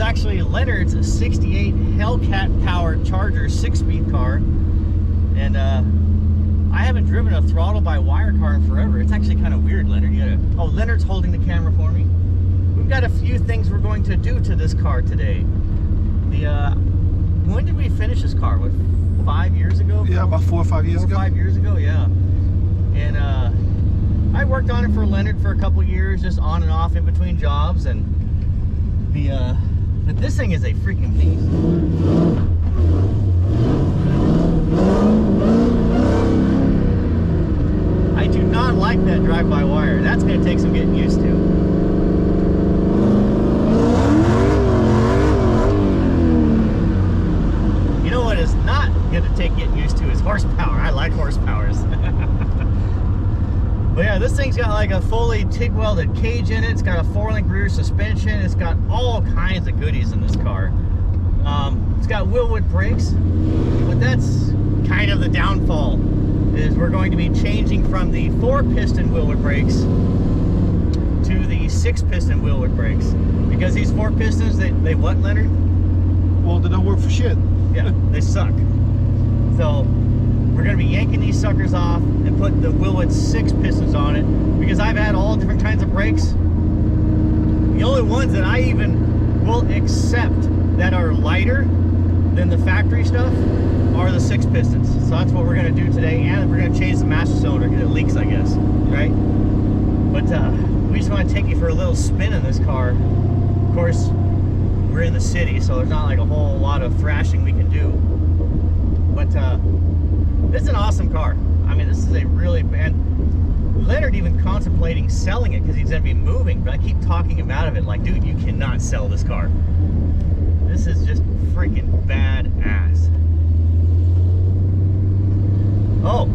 actually Leonard's 68 Hellcat powered Charger 6-speed car, and I haven't driven a throttle by wire car in forever. It's actually kind of weird, Leonard. Oh, Leonard's holding the camera for me. We've got a few things we're going to do to this car today. When did we finish this car? What, 5 years ago? Yeah, about 4 or 5 years ago. 5 years ago, yeah. And I worked on it for Leonard for a couple years, just on and off in between jobs, and but this thing is a freaking beast. I do not like that drive-by-wire. That's going to take some getting used to. You know what is not going to take getting used to is horsepower. I like horsepowers. But yeah, this thing's got like a fully TIG welded cage in it. It's got a 4-link rear suspension. It's got all kinds of goodies in this car. It's got Willwood brakes, but that's kind of the downfall. Is we're going to be changing from the 4-piston Willwood brakes to the 6-piston Willwood brakes, because these 4 pistons, they what, Leonard? Well, they don't work for shit. Yeah, they suck. So we're going to be yanking these suckers off and put the Willwood 6 pistons on it, because I've had all different kinds of brakes. The only ones that I even will accept that are lighter than the factory stuff are the 6 pistons. So that's what we're going to do today, and we're going to change the master cylinder because it leaks, I guess, right? But we just want to take you for a little spin in this car. Of course, we're in the city, so there's not like a whole lot of thrashing we can do. But this is an awesome car. I mean, this is a really, and Leonard even contemplating selling it because he's going to be moving, but I keep talking him out of it like, dude, you cannot sell this car. This is just freaking badass. Oh,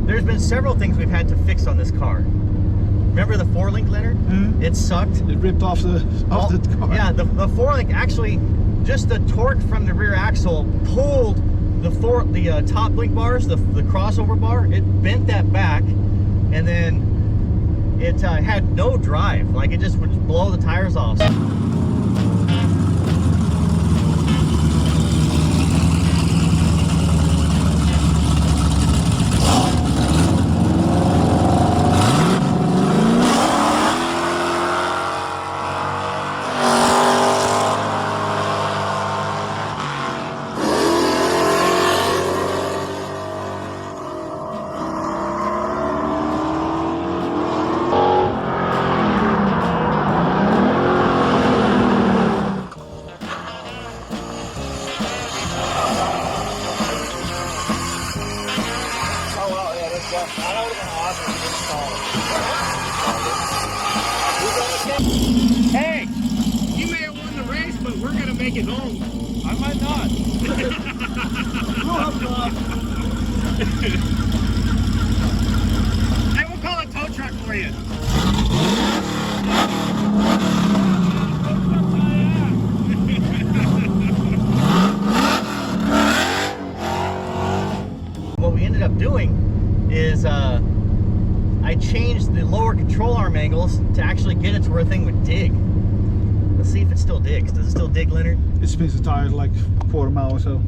there's been several things we've had to fix on this car. Remember the 4-link, Leonard? Mm-hmm. It sucked. It ripped off the car. Yeah, the 4-link actually, just the torque from the rear axle pulled the top link bars, the crossover bar. It bent that back, and then it had no drive. Like, it just would blow the tires off. Hey, you may have won the race, but we're gonna make it home. I might not. Hey, we'll call a tow truck for you. What we ended up doing is I changed the lower control arm angles to actually get it to where the thing would dig. Let's see if it still digs. Does it still dig, Leonard? It spins the tires like a quarter mile or so.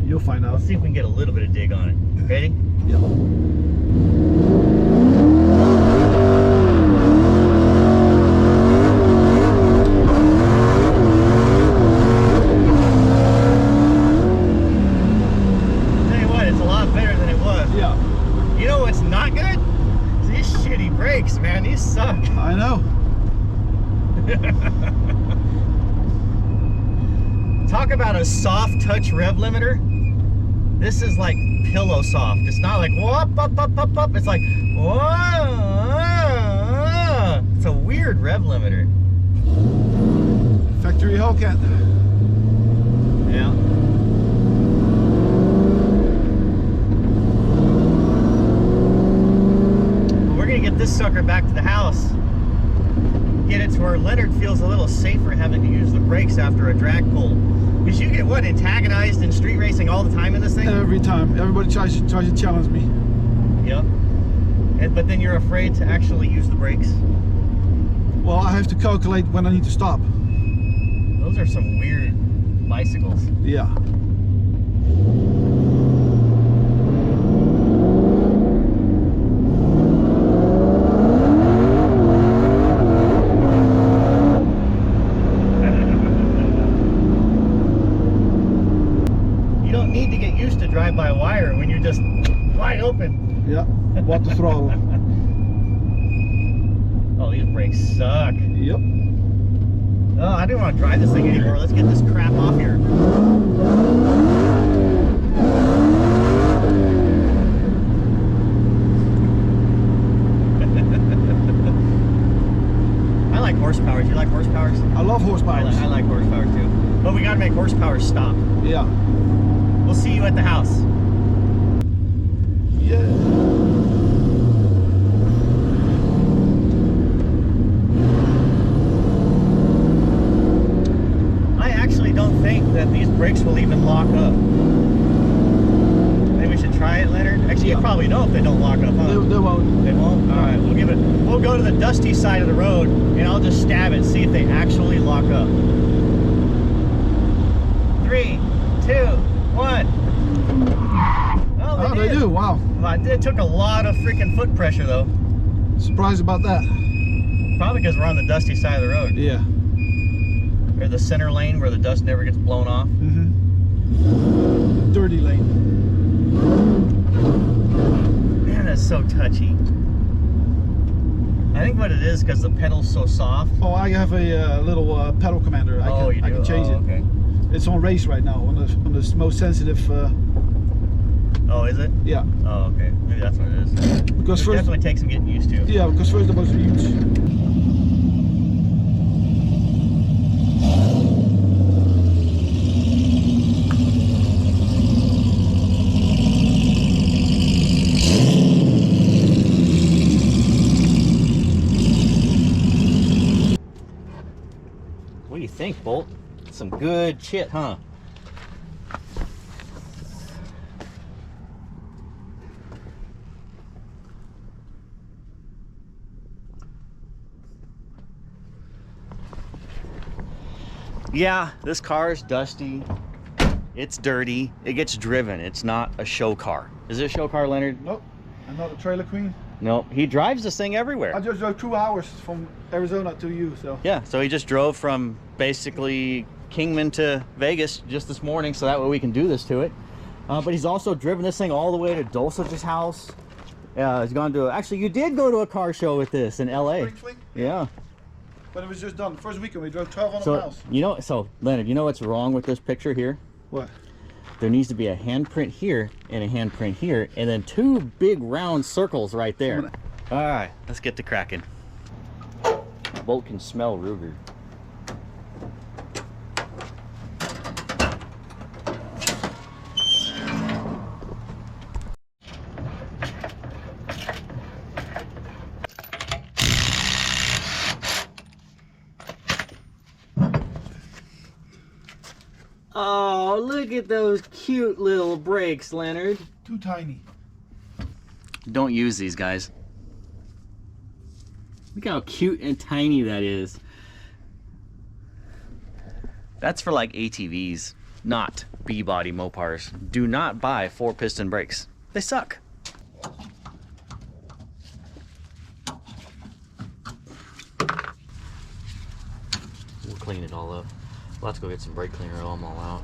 You'll find out. Let's see if we can get a little bit of dig on it. Ready? Yeah. Tell you what, it's a lot better than it was. Yeah. You know what's not good? These shitty brakes, man. These suck. I know. Talk about a soft touch rev limiter. This is like pillow soft. It's not like whoop, up, up, up, up. It's like whoa. It's a weird rev limiter. Factory Hellcat. Yeah. We're gonna get this sucker back to the house. Get it to where Leonard feels a little safer having to use the brakes after a drag pull. Because you get what, antagonized in street racing all the time in this thing? Every time. Everybody tries to challenge me. Yep. But then you're afraid to actually use the brakes? Well, I have to calculate when I need to stop. Those are some weird bicycles. Yeah. You don't need to get used to drive-by-wire when you're just wide open. Yeah. What the throttle. Oh, these brakes suck. Yep. Oh, I didn't want to drive this thing anymore. Let's get this crap off here. I like horsepowers. You like horsepowers? I love horsepower. I like horsepower too. But we got to make horsepower stop. Yeah. We'll see you at the house. Yeah. Don't think that these brakes will even lock up. Maybe we should try it, Leonard. Actually, Yeah. you probably know if they don't lock up, huh? They won't. They won't? All right, we'll give it. We'll go to the dusty side of the road, and I'll just stab it, see if they actually lock up. 3, 2, 1. Oh, they do. Wow. It took a lot of freaking foot pressure, though. Surprised about that. Probably because we're on the dusty side of the road. Yeah. Or the center lane where the dust never gets blown off. Mm-hmm. Dirty lane. Man, that's so touchy. I think what it is because the pedal's so soft. Oh, I have a little pedal commander. I can change it. Okay. It's on race right now on the most sensitive. Oh, is it? Yeah. Oh, okay. Maybe that's what it is. Because It first, definitely takes some getting used to. yeah, because first there was huge. What do you think, Bolt? Some good shit, huh? Yeah, this car is dusty. It's dirty. It gets driven. It's not a show car. Is it a show car, Leonard? Nope, I'm not a trailer queen. No, he drives this thing everywhere. I just drove 2 hours from Arizona to you, so. Yeah, so he just drove from basically Kingman to Vegas just this morning, so that way we can do this to it. But he's also driven this thing all the way to Dulcich's house. He's gone to, actually you did go to a car show with this in LA. Swing? Yeah. But it was just done. First weekend we drove 1,200 So, miles. you know, so Leonard, you know what's wrong with this picture here? What? There needs to be a handprint here and a handprint here, and then 2 big round circles right there. All right, let's get to cracking. Bolt can smell Ruger. Oh, look at those cute little brakes, Leonard. Too tiny. Don't use these, guys. Look how cute and tiny that is. That's for like ATVs, not B-body Mopars. Do not buy 4-piston brakes. They suck. We'll clean it all up. Let's go get some brake cleaner, roll them all out.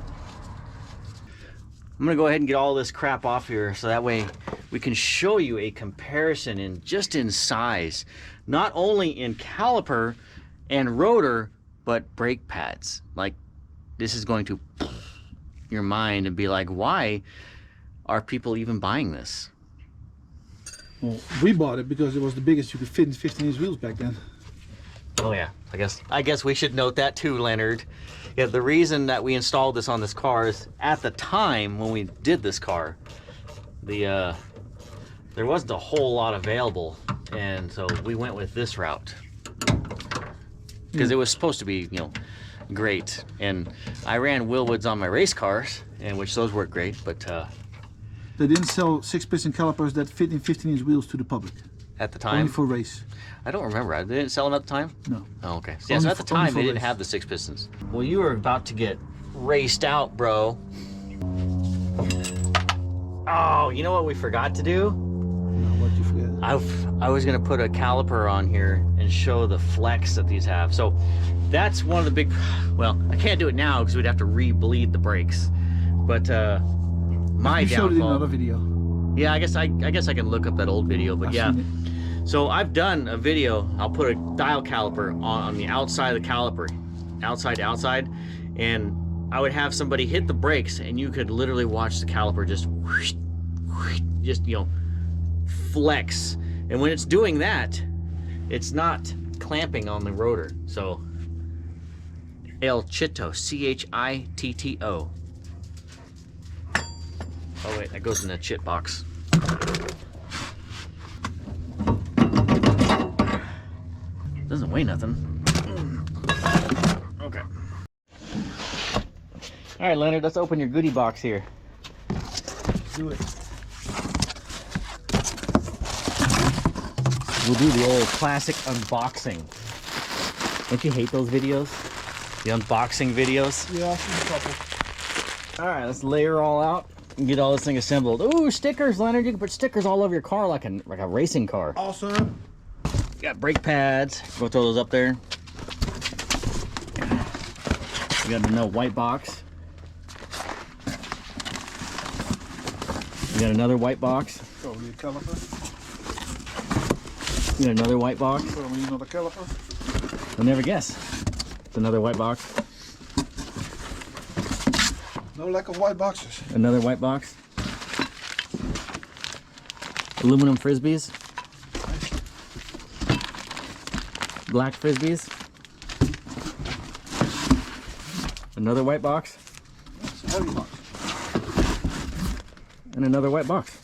I'm gonna go ahead and get all this crap off here so that way we can show you a comparison in just in size, not only in caliper and rotor, but brake pads. Like, this is going to your mind and be like, why are people even buying this? Well, we bought it because it was the biggest you could fit in 15-inch wheels back then. Oh yeah, I guess we should note that too, Leonard. Yeah, the reason that we installed this on this car is at the time when we did this car, there wasn't a whole lot available, and so we went with this route because it was supposed to be, you know, great. And I ran Willwoods on my race cars, and which those work great, but They didn't sell 6-piston calipers that fit in 15-inch wheels to the public. at the time? Only for race. I don't remember. They didn't sell them at the time? No. Oh, okay. So, yeah, so at the time, they didn't race. have the 6 pistons. Well, you were about to get raced out, bro. Oh, you know what we forgot to do? No, what you forget? I was gonna put a caliper on here and show the flex that these have. So that's one of the big, well, I can't do it now because we'd have to re-bleed the brakes. But my You showed it in downfall. another video. Yeah, I guess I can look up that old video, but I've yeah. seen it. So I've done a video. I'll put a dial caliper on the outside of the caliper, outside to outside, and I would have somebody hit the brakes, and you could literally watch the caliper just whoosh, whoosh, just, you know, flex. And when it's doing that, it's not clamping on the rotor. So El Chitto, C-H-I-T-T-O. Oh wait, that goes in the chit box. Doesn't weigh nothing. Okay. All right, Leonard, let's open your goodie box here. Do it. We'll do the old classic unboxing. Don't you hate those videos? The unboxing videos? Yeah, I've seen a couple. All right, let's lay her all out and get all this thing assembled. Ooh, stickers, Leonard. You can put stickers all over your car like a racing car. Awesome. Got brake pads. Go throw those up there. We got another white box. We got another white box. Probably a caliper. We got another white box. Probably another caliper. You'll never guess. It's another white box. No lack of white boxes. Another white box. Aluminum frisbees. Black frisbees. Another white box. It's a heavy box. And another white box.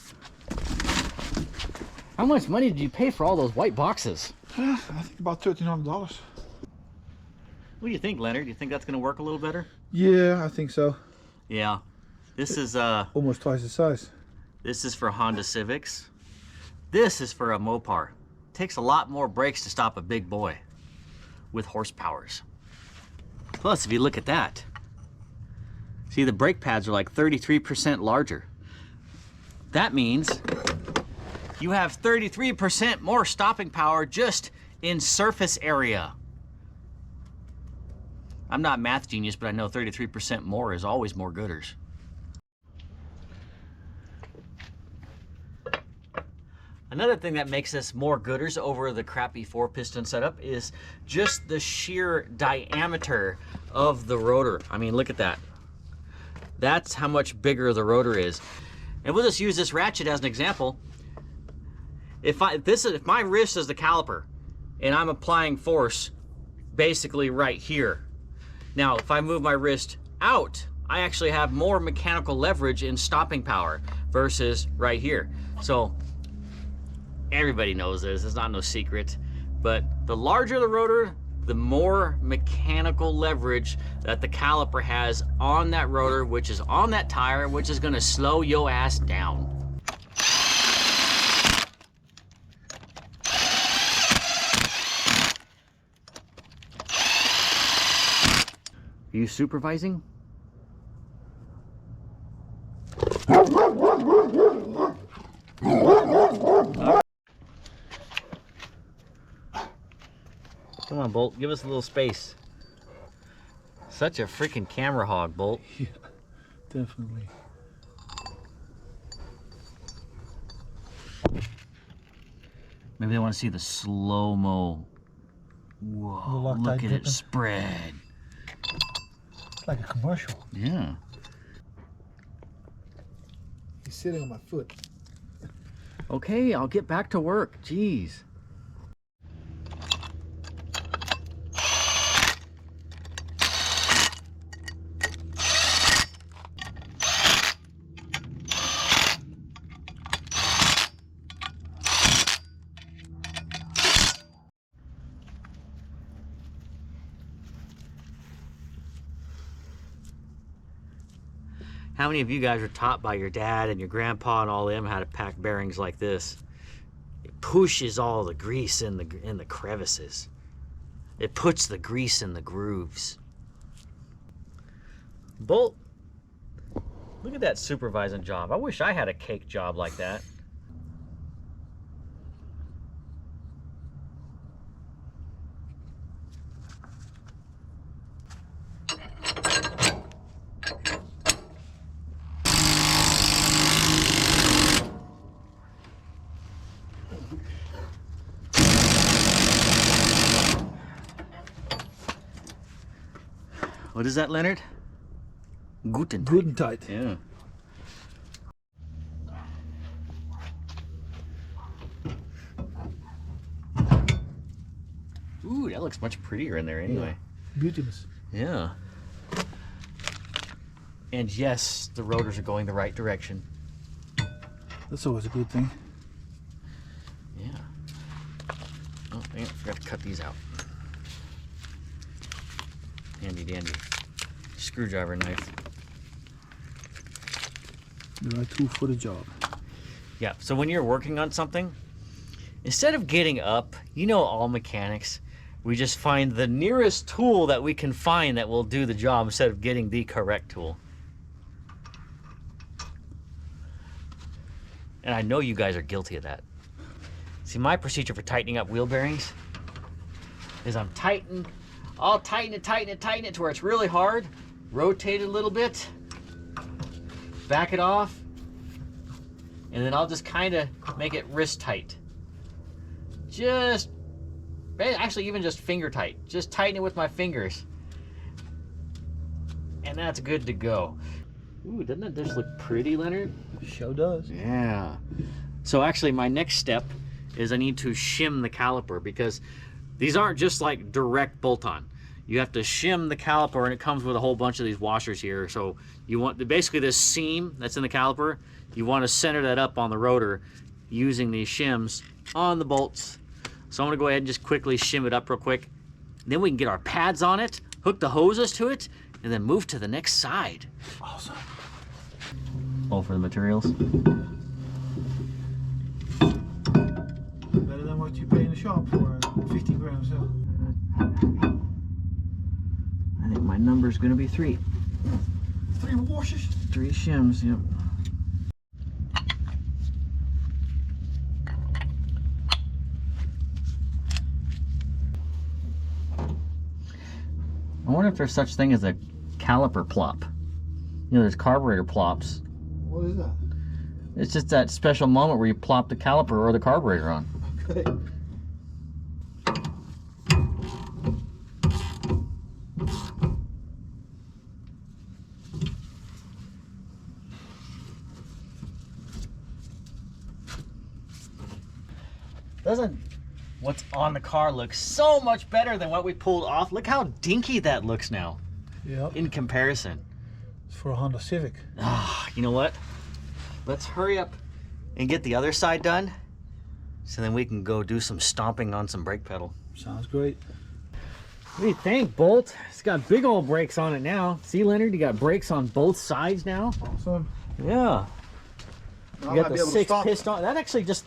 How much money did you pay for all those white boxes? I think about $1,300. What do you think, Leonard? Do you think that's going to work a little better? Yeah, I think so. Yeah. This is Almost twice the size. this is for Honda Civics. This is for a Mopar. Takes a lot more brakes to stop a big boy with horsepowers. Plus, if you look at that, see the brake pads are like 33% larger. That means you have 33% more stopping power just in surface area. I'm not a math genius, but I know 33% more is always more gooders. Another thing that makes us more gooders over the crappy 4-piston setup is just the sheer diameter of the rotor. I mean, look at that. That's how much bigger the rotor is. And we'll just use this ratchet as an example. If my wrist is the caliper and I'm applying force basically right here. Now, if I move my wrist out, I actually have more mechanical leverage in stopping power versus right here. So everybody knows this, it's not no secret, but the larger the rotor, the more mechanical leverage that the caliper has on that rotor, which is on that tire, which is gonna slow your ass down. Are you supervising? Come on, Bolt, give us a little space. Such a freaking camera hog, Bolt. Yeah, definitely. Maybe they want to see the slow-mo. Whoa, look at it spread. It's like a commercial. Yeah. He's sitting on my foot. Okay, I'll get back to work. Jeez. How many of you guys were taught by your dad and your grandpa and all them how to pack bearings like this? You pushes all the grease in the crevices. It puts the grease in the grooves. Bolt, look at that supervising job. I wish I had a cake job like that. What is that, Leonard? Guten tight. Yeah. Ooh, that looks much prettier in there anyway. Yeah. Beautiful. Yeah. And yes, the rotors are going the right direction. That's always a good thing. Yeah. Oh, dang it, I forgot to cut these out. Handy dandy screwdriver knife. The right tool for the job. Yeah, so when you're working on something, instead of getting up, you know, all mechanics, we just find the nearest tool that we can find that will do the job instead of getting the correct tool. And I know you guys are guilty of that. See, my procedure for tightening up wheel bearings is I'll tighten it to where it's really hard, rotate it a little bit, back it off, and then I'll just kind of make it wrist tight. Actually even just finger tight. Just tighten it with my fingers. And that's good to go. Ooh, doesn't that just look pretty, Leonard? Sure does. Yeah. So actually my next step is I need to shim the caliper, because these aren't just like direct bolt-on. You have to shim the caliper, and it comes with a whole bunch of these washers here. So you want basically this seam that's in the caliper, you want to center that up on the rotor using these shims on the bolts. So I'm gonna go ahead and just quickly shim it up real quick. Then we can get our pads on it, hook the hoses to it, and then move to the next side. Awesome. All for the materials. Better than what you pay in the shop for 15 grams. So. I think my number's gonna be 3. 3 washers? 3 shims, yep. I wonder if there's such thing as a caliper plop. You know, there's carburetor plops. What is that? It's just that special moment where you plop the caliper or the carburetor on. Okay. Doesn't what's on the car look so much better than what we pulled off? Look how dinky that looks now. Yep. In comparison. It's for a Honda Civic. Ah, you know what? Let's hurry up and get the other side done, so then we can go do some stomping on some brake pedal. Sounds great. What do you think, Bolt? It's got big old brakes on it now. See, Leonard, you got brakes on both sides now. Awesome. Yeah. You got the 6 piston. That actually just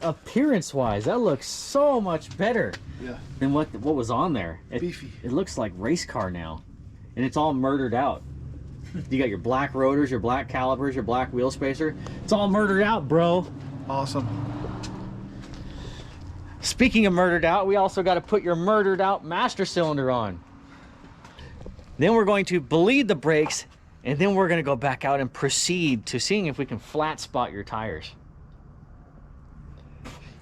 appearance-wise, that looks so much better than what was on there. Beefy. It looks like race car now, and it's all murdered out. You got your black rotors, your black calipers, your black wheel spacer. It's all murdered out, bro. Awesome. Speaking of murdered out, we also got to put your murdered out master cylinder on. Then we're going to bleed the brakes, and then we're going to go back out and proceed to seeing if we can flat spot your tires.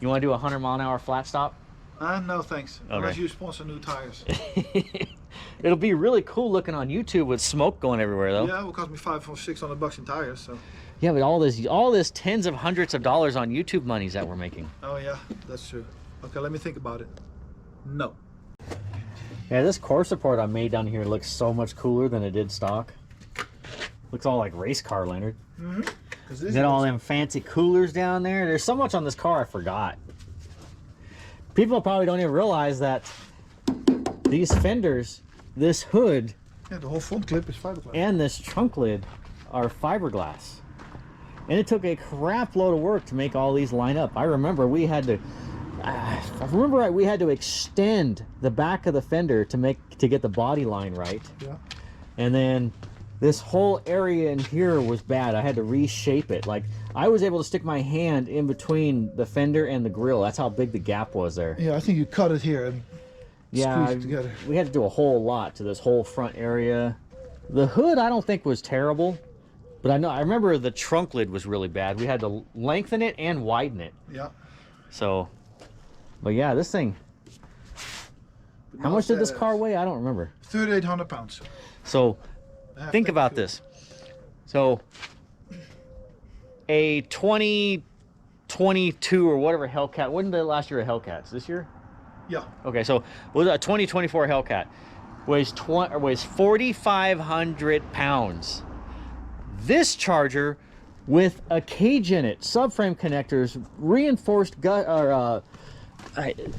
You want to do a 100-mile-an-hour flat stop? No thanks. Okay. Unless you sponsor new tires. It'll be really cool looking on YouTube with smoke going everywhere, though. Yeah, it will cost me $500 or $600 in tires. So. Yeah, but all this tens of hundreds of dollars on YouTube monies that we're making. Oh yeah, that's true. Okay, let me think about it. No. Yeah, this core support I made down here looks so much cooler than it did stock. Looks all like race car, Leonard. Mm-hmm. Got all them fancy coolers down there. There's so much on this car I forgot. People probably don't even realize that these fenders, this hood, yeah, the whole front clip is fiberglass. and this trunk lid are fiberglass. And it took a crap load of work to make all these line up. I remember we had to, we had to extend the back of the fender to get the body line right. Yeah. And then this whole area in here was bad. I had to reshape it. Like, I was able to stick my hand in between the fender and the grill. That's how big the gap was there. Yeah, I think you cut it here and yeah, squeeze it together. We had to do a whole lot to this whole front area. The hood I don't think was terrible, but I remember the trunk lid was really bad. We had to lengthen it and widen it. Yeah. So, but yeah, this thing. How much did this car weigh? I don't remember. 3,800 pounds. So, think about this. So, a 2022 or whatever Hellcat. When did last year a Hellcat? This year? Yeah. Okay, so was a 2024 Hellcat weighs 4,500 pounds. This Charger, with a cage in it, subframe connectors, reinforced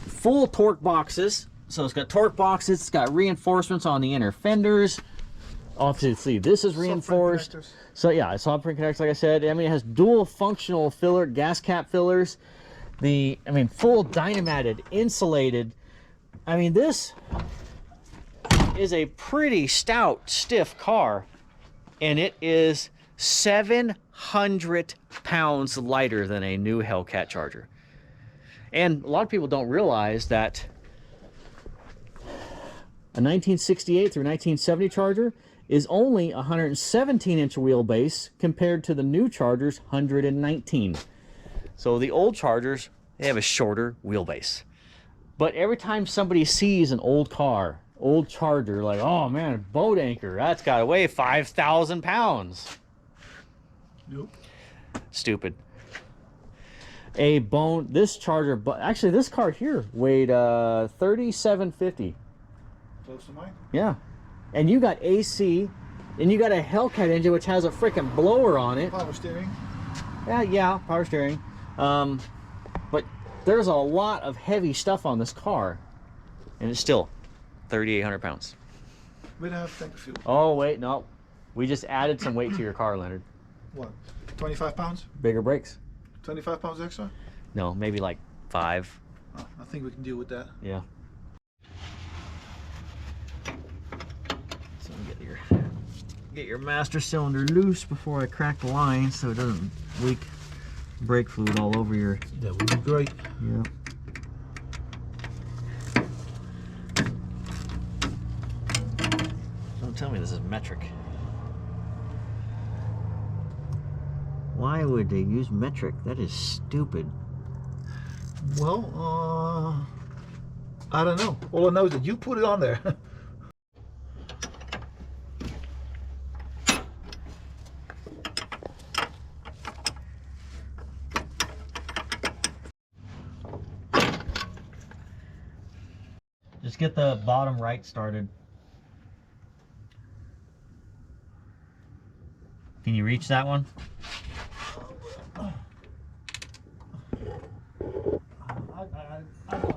full torque boxes. So it's got torque boxes. It's got reinforcements on the inner fenders. Obviously, this is reinforced. So yeah, it's subframe connectors, like I said. I mean, it has dual functional filler, gas cap fillers. Full dynamatted, insulated. I mean, this is a pretty stout, stiff car, and it is 700 pounds lighter than a new Hellcat Charger. And a lot of people don't realize that a 1968 through 1970 Charger is only 117-inch wheelbase compared to the new Charger's 119. So the old Chargers, they have a shorter wheelbase. But every time somebody sees an old car, old Charger, like, oh man, a boat anchor, that's got to weigh 5,000 pounds. Nope. Stupid. This Charger, but actually this car here weighed 3,750. Close to mine? Yeah. And you got AC, and you got a Hellcat engine which has a freaking blower on it. Power steering. Yeah, power steering. But there's a lot of heavy stuff on this car, and it's still 3,800 pounds. We don't have tank fuel. Oh wait, no, we just added some weight to your car, Leonard. What? 25 pounds? Bigger brakes. 25 pounds extra? No, maybe like 5. Oh, I think we can deal with that. Yeah. So get your master cylinder loose before I crack the line, so it doesn't leak brake fluid all over your. That would be great. Yeah. Don't tell me this is metric. Why would they use metric? That is stupid. Well, I don't know. All I know is that you put it on there. Just get the bottom right started. Can you reach that one? I don't know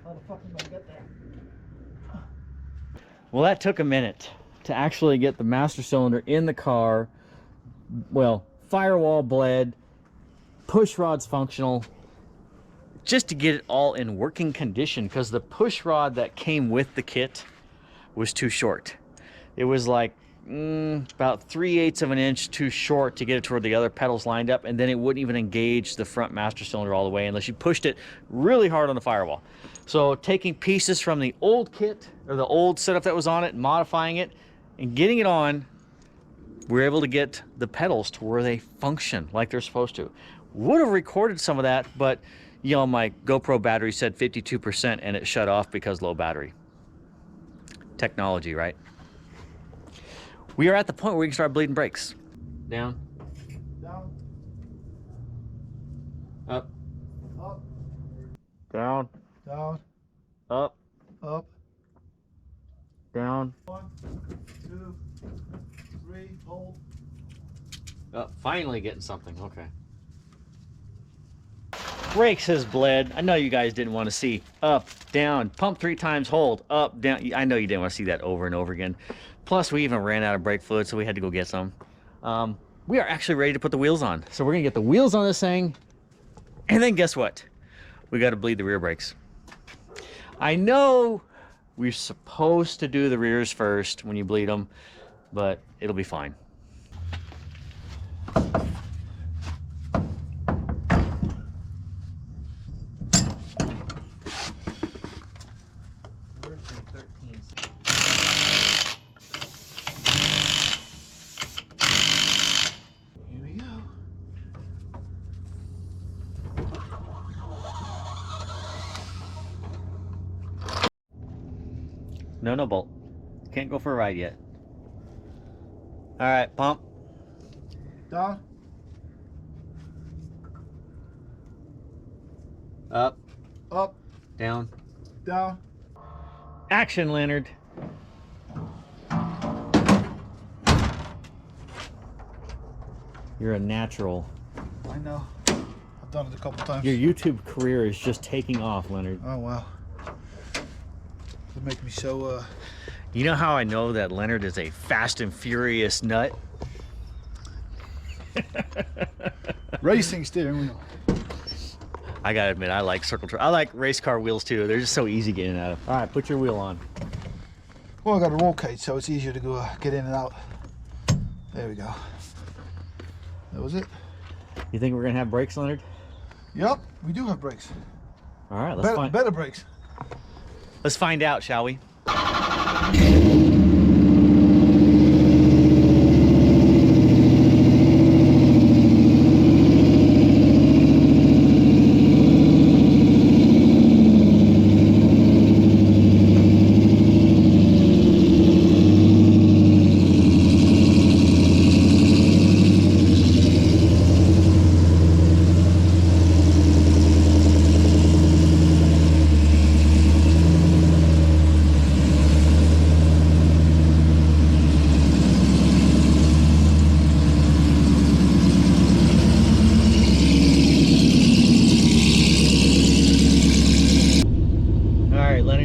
how the fuck am I gonna get there. Well, that took a minute to actually get the master cylinder in the car. Well, firewall bled, push rod's functional, just to get it all in working condition, because the push rod that came with the kit was too short. It was like about 3/8 of an inch too short to get it toward the other pedals lined up, and then it wouldn't even engage the front master cylinder all the way unless you pushed it really hard on the firewall. So taking pieces from the old kit, or the old setup that was on it, modifying it, and getting it on, we were able to get the pedals to where they function like they're supposed to. Would have recorded some of that, but you know, my GoPro battery said 52% and it shut off because low battery. Technology, right? We are at the point where we can start bleeding brakes. Down. Down. Up. Up. Down. Down. Up. Up. Down. 1, 2, 3, hold. Finally getting something, okay. Brakes has bled. I know you guys didn't want to see up, down, pump 3 times, hold, up, down. I know you didn't want to see that over and over again. Plus, we even ran out of brake fluid, so we had to go get some. we are actually ready to put the wheels on. So we're gonna get the wheels on this thing, and then guess what? We gotta bleed the rear brakes. I know we're supposed to do the rears first when you bleed them, but it'll be fine. No bolt. Can't go for a ride yet. All right, pump. Down. Up. Up. Down. Down. Action, Leonard. You're a natural. I know. I've done it a couple times. Your YouTube career is just taking off, Leonard. Oh, wow. It makes me so, You know how I know that Leonard is a fast and furious nut? Racing steering wheel. I gotta admit, I like I like race car wheels too. They're just so easy getting out of. All right, put your wheel on. Well, I got a roll cage, so it's easier to go get in and out. There we go. That was it. You think we're gonna have brakes, Leonard? Yep, we do have brakes. All right, let's Better brakes. Let's find out, shall we?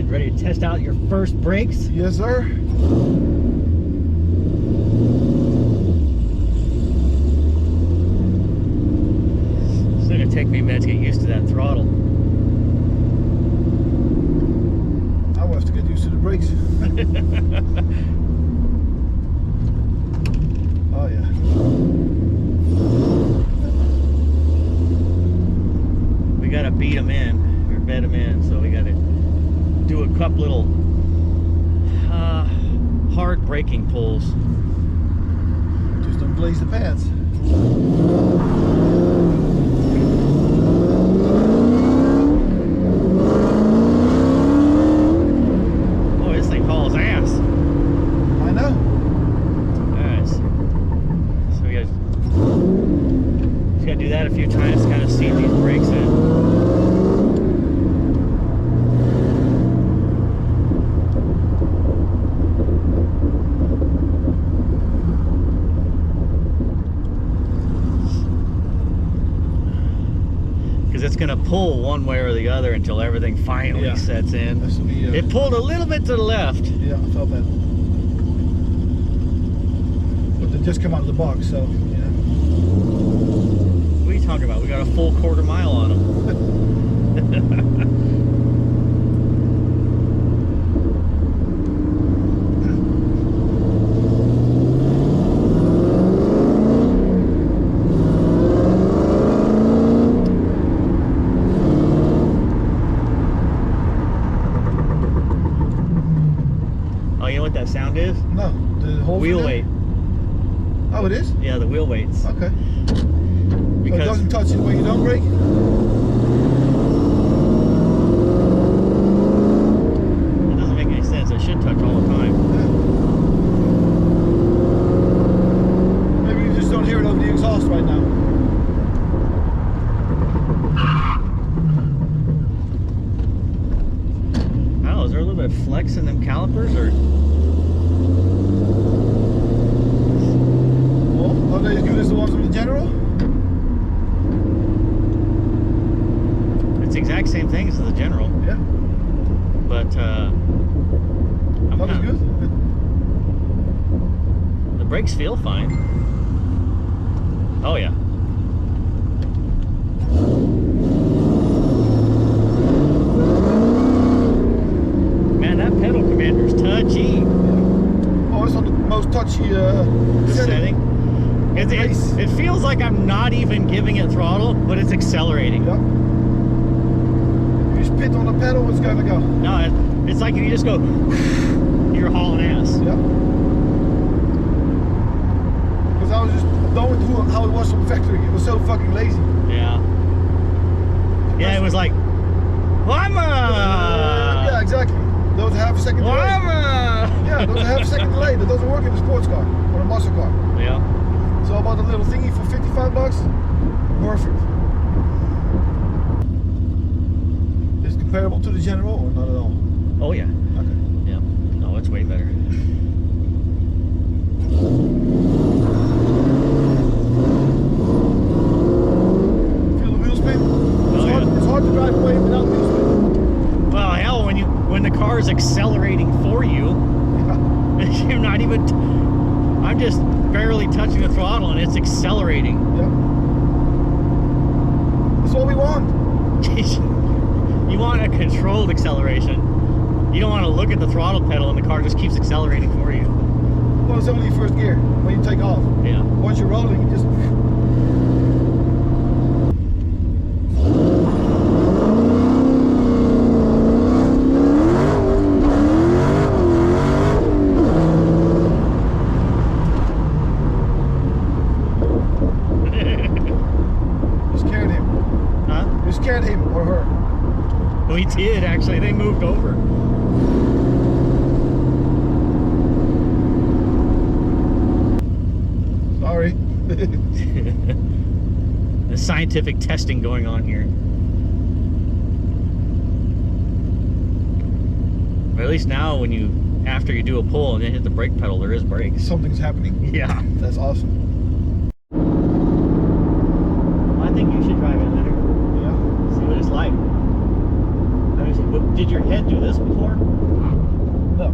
Ready to test out your first brakes? Yes, sir. It's gonna take me a minute to get used to that throttle. I will have to get used to the brakes. Oh yeah. We gotta beat them in, or bed them in, so we gotta do a couple little hard braking pulls. Just don't blaze the pads. Oh, this thing hauls ass. I know. Alright, so we gotta do that a few times to kind of seat these brakes in. It's gonna pull one way or the other until everything finally sets in. It pulled a little bit to the left. Yeah, I felt that. But they just come out of the box, so yeah. What are you talking about? We got a full quarter mile on them. That sound is? No, the whole wheel weight. Oh, it is? Yeah, the wheel weights. Okay. Because so it doesn't touch it when you don't brake? It doesn't make any sense. It should touch all the time. Yeah. Maybe you just don't hear it over the exhaust right now. Oh, is there a little bit of flex in them calipers, or? Are they as good as the ones from the General? It's the exact same thing as the General. Yeah. But that was good. The brakes feel fine. Oh yeah. Man, that pedal commander's touchy. Oh, it's on the most touchy Setting. It feels like I'm not even giving it throttle, but it's accelerating. Yep. You just pit on the pedal, it's gonna go. No, it's like if you just go, you're hauling ass. Yep. Because I was just going through how it was from factory. It was so fucking lazy. Yeah. Yeah, it was like, yeah, exactly. Those half a second delay. Yeah, those half a second delay. That doesn't work in a sports car or a muscle car. Yeah. So I bought a little thingy for 55 bucks. Perfect. Is it comparable to the General or not at all? Oh yeah. Okay. Yeah. No, it's way better. Feel the wheel spin? Oh, It's hard to drive away without wheel spin. Well, hell, when the car is accelerating for you, Yeah. you're not even. I'm just barely touching the throttle and it's accelerating. Yeah. That's what we want. You want a controlled acceleration. You don't want to look at the throttle pedal and the car just keeps accelerating for you. Well, it's only first gear when you take off. Yeah. Once you're rolling, you just. You scared him. Huh? You scared him or her. We did, actually. They moved over. Sorry. There's scientific testing going on here. But at least now after you do a pull and then hit the brake pedal, there is brakes. Something's happening. Yeah. That's awesome. I think you should drive it, Leonard. Yeah. See what it's like. Let me see. Did your head do this before? No.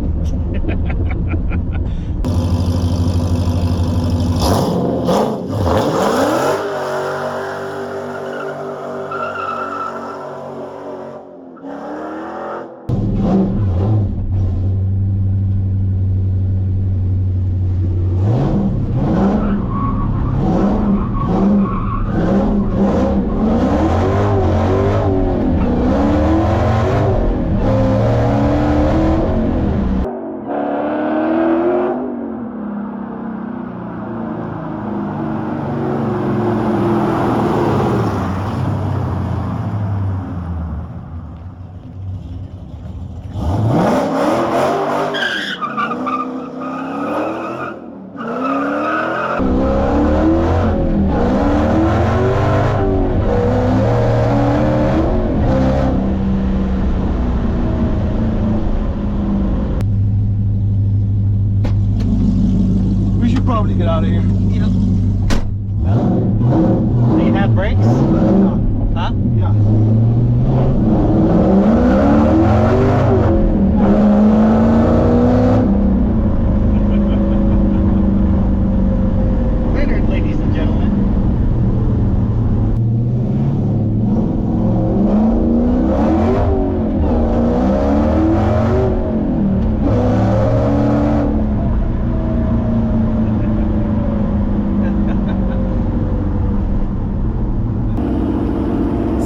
We should probably get out of here. Yeah. Well, do you have brakes? Huh? Yeah. Leonard, ladies and gentlemen.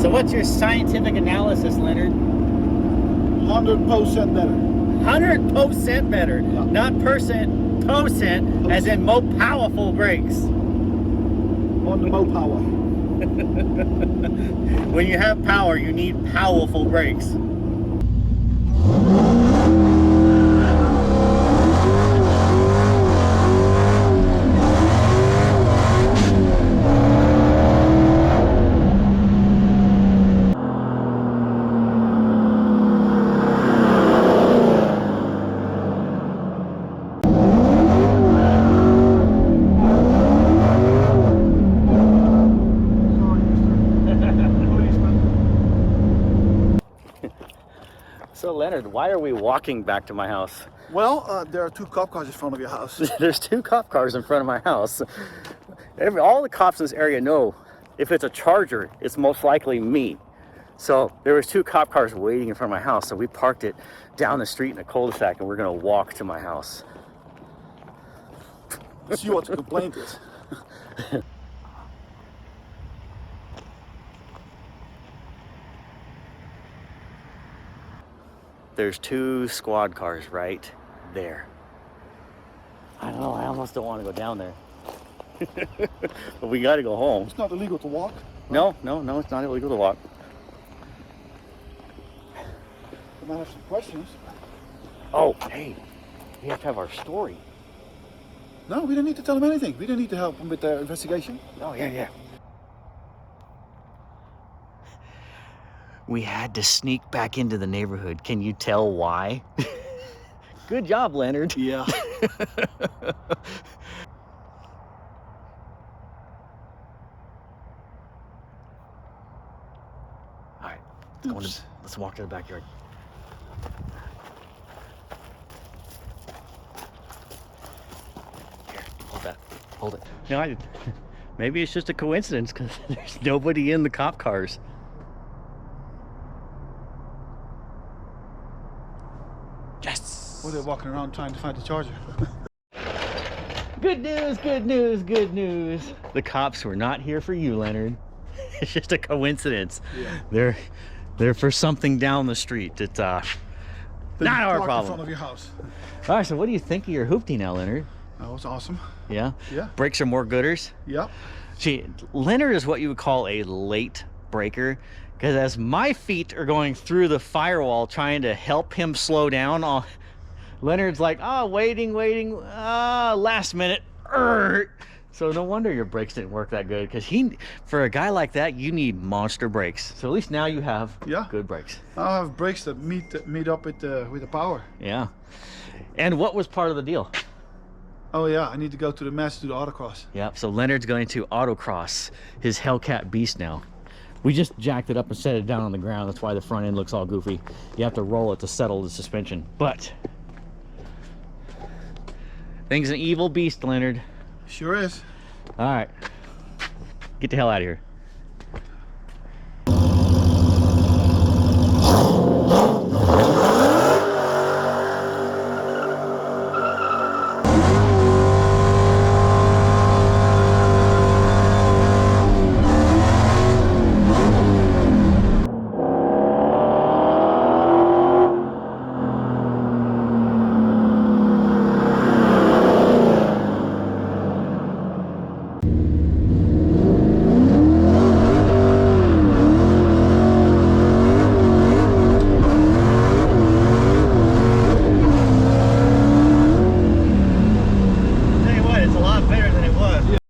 So what's your scientific analysis, Leonard? 100% better. 100% better. Yeah. Not percent, as in more powerful brakes. On the Mo Power. When you have power, you need powerful brakes. So Leonard, why are we walking back to my house? Well, there are two cop cars in front of your house. There's two cop cars in front of my house. all the cops in this area know if it's a Charger, it's most likely me. So there was 2 cop cars waiting in front of my house, so we parked it down the street in a cul-de-sac, and we're gonna walk to my house. It's you want to complain this. There's 2 squad cars right there. I don't know, I almost don't want to go down there. But we gotta go home. It's not illegal to walk. No, it's not illegal to walk. I might have some questions. Oh, hey, we have to have our story. No, we don't need to tell them anything. We don't need to help them with their investigation. Oh, yeah. We had to sneak back into the neighborhood. Can you tell why? Good job, Leonard. Yeah. All right, let's walk to the backyard. Here, hold it. No, maybe it's just a coincidence because there's nobody in the cop cars. Yes. Or they're walking around trying to find the Charger. Good news, good news, good news. The cops were not here for you, Leonard. It's just a coincidence. Yeah. They're for something down the street. It's not our problem. In front of your house. All right, so what do you think of your hoopty now, Leonard? That was awesome. Yeah? Yeah. Brakes are more gooders? Yep. See, Leonard is what you would call a late breaker, because as my feet are going through the firewall trying to help him slow down, Leonard's like, waiting, last minute. So no wonder your brakes didn't work that good, because for a guy like that, you need monster brakes. So at least now you have good brakes. I have brakes that meet up with the power. Yeah. And what was part of the deal? Oh yeah, I need to go to the mess to do the autocross. Yep, so Leonard's going to autocross his Hellcat Beast now. We just jacked it up and set it down on the ground. That's why the front end looks all goofy. You have to roll it to settle the suspension. But thing's an evil beast, Leonard. Sure is. All right, get the hell out of here.